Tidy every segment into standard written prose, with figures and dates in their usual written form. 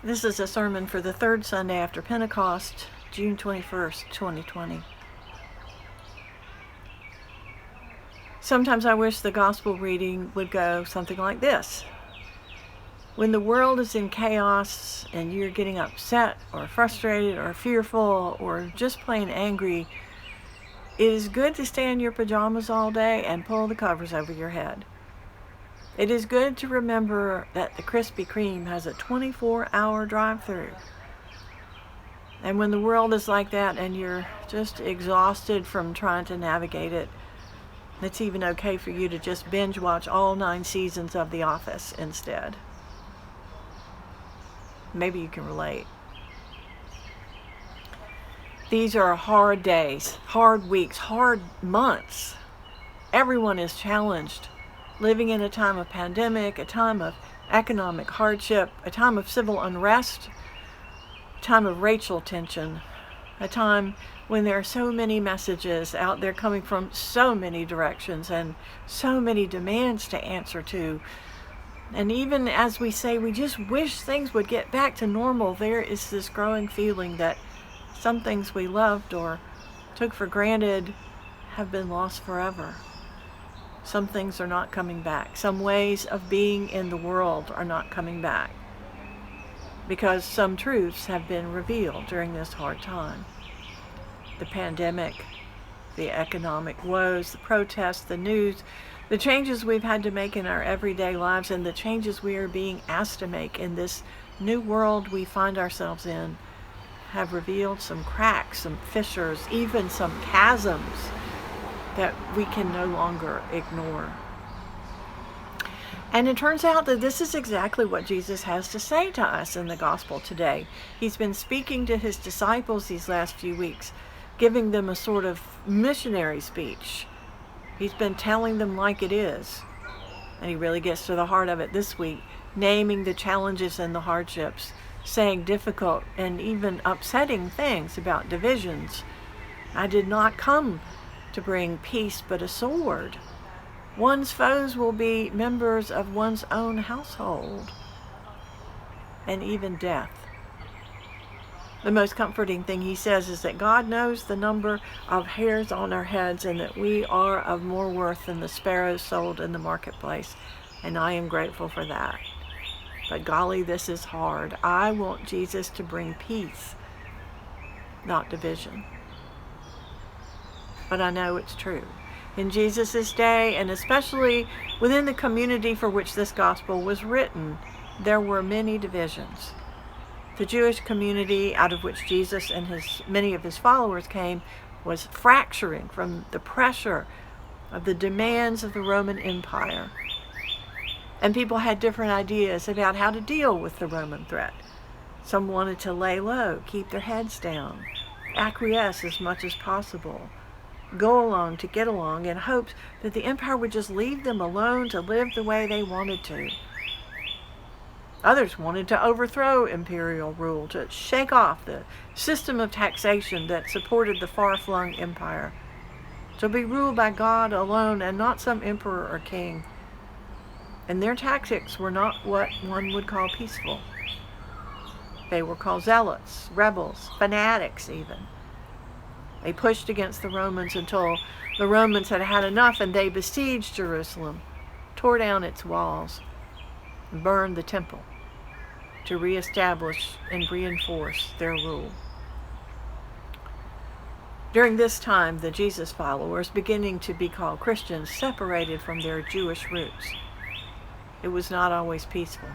This is a sermon for the third Sunday after Pentecost, June 21st, 2020. Sometimes I wish the gospel reading would go something like this. When the world is in chaos and you're getting upset or frustrated or fearful or just plain angry, it is good to stay in your pajamas all day and pull the covers over your head. It is good to remember that the Krispy Kreme has a 24-hour drive-thru. And when the world is like that and you're just exhausted from trying to navigate it, it's even okay for you to just binge watch all 9 seasons of The Office instead. Maybe you can relate. These are hard days, hard weeks, hard months. Everyone is challenged, living in a time of pandemic, a time of economic hardship, a time of civil unrest, a time of racial tension, a time when there are so many messages out there coming from so many directions and so many demands to answer to. And even as we say, we just wish things would get back to normal, there is this growing feeling that some things we loved or took for granted have been lost forever. Some things are not coming back. Some ways of being in the world are not coming back because some truths have been revealed during this hard time. The pandemic, the economic woes, the protests, the news, the changes we've had to make in our everyday lives, and the changes we are being asked to make in this new world we find ourselves in have revealed some cracks, some fissures, even some chasms that we can no longer ignore. And it turns out that this is exactly what Jesus has to say to us in the gospel today. He's been speaking to his disciples these last few weeks, giving them a sort of missionary speech. He's been telling them like it is. And he really gets to the heart of it this week, naming the challenges and the hardships, saying difficult and even upsetting things about divisions. I did not come to bring peace but a sword. One's foes will be members of one's own household, and even death. The most comforting thing he says is that God knows the number of hairs on our heads and that we are of more worth than the sparrows sold in the marketplace, and I am grateful for that. But golly, this is hard. I want Jesus to bring peace, not division. But I know it's true. In Jesus' day, and especially within the community for which this gospel was written, there were many divisions. The Jewish community out of which Jesus and many of his followers came was fracturing from the pressure of the demands of the Roman Empire. And people had different ideas about how to deal with the Roman threat. Some wanted to lay low, keep their heads down, acquiesce as much as possible, go along to get along in hopes that the empire would just leave them alone to live the way they wanted to. Others wanted to overthrow imperial rule, to shake off the system of taxation that supported the far-flung empire, to be ruled by God alone and not some emperor or king. And their tactics were not what one would call peaceful. They were called zealots, rebels, fanatics even. They pushed against the Romans until the Romans had had enough, and they besieged Jerusalem, tore down its walls, and burned the temple to reestablish and reinforce their rule. During this time, the Jesus followers, beginning to be called Christians, separated from their Jewish roots. It was not always peaceful.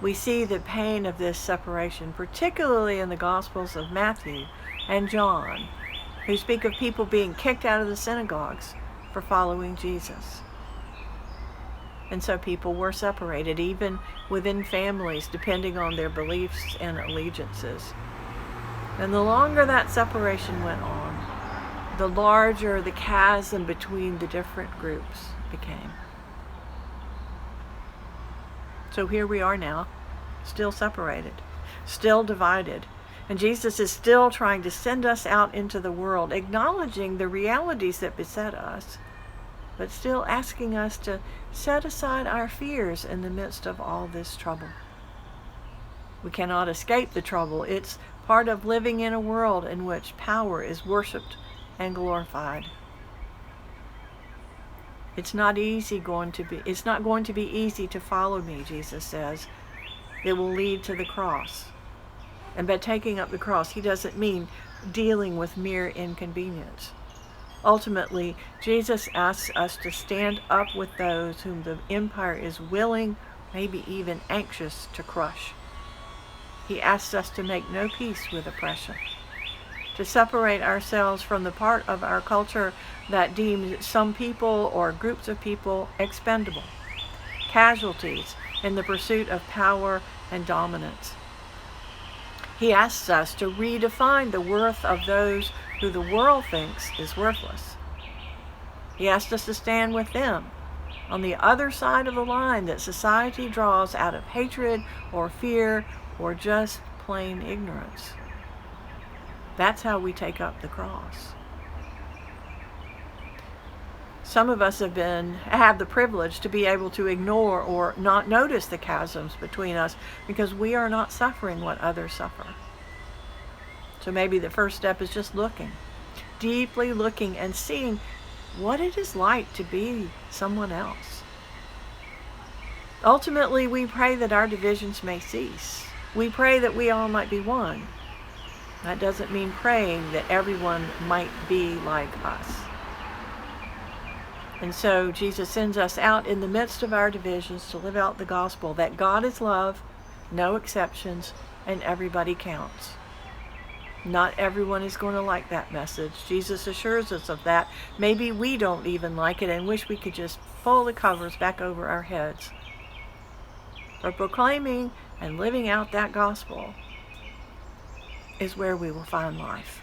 We see the pain of this separation, particularly in the Gospels of Matthew and John, who speak of people being kicked out of the synagogues for following Jesus. And so people were separated, even within families, depending on their beliefs and allegiances. And the longer that separation went on, the larger the chasm between the different groups became. So here we are now, still separated, still divided. And Jesus is still trying to send us out into the world, acknowledging the realities that beset us, but still asking us to set aside our fears in the midst of all this trouble. We cannot escape the trouble. It's part of living in a world in which power is worshiped and glorified. It's not going to be easy to follow me, Jesus says. It will lead to the cross. And by taking up the cross, he doesn't mean dealing with mere inconvenience. Ultimately, Jesus asks us to stand up with those whom the empire is willing, maybe even anxious, to crush. He asks us to make no peace with oppression, to separate ourselves from the part of our culture that deems some people or groups of people expendable, casualties in the pursuit of power and dominance. He asks us to redefine the worth of those who the world thinks is worthless. He asks us to stand with them on the other side of the line that society draws out of hatred or fear or just plain ignorance. That's how we take up the cross. Some of us have the privilege to be able to ignore or not notice the chasms between us because we are not suffering what others suffer. So maybe the first step is just looking, deeply looking and seeing what it is like to be someone else. Ultimately, we pray that our divisions may cease. We pray that we all might be one. That doesn't mean praying that everyone might be like us. And so Jesus sends us out in the midst of our divisions to live out the gospel that God is love, no exceptions, and everybody counts. Not everyone is going to like that message. Jesus assures us of that. Maybe we don't even like it and wish we could just pull the covers back over our heads. But proclaiming and living out that gospel is where we will find life.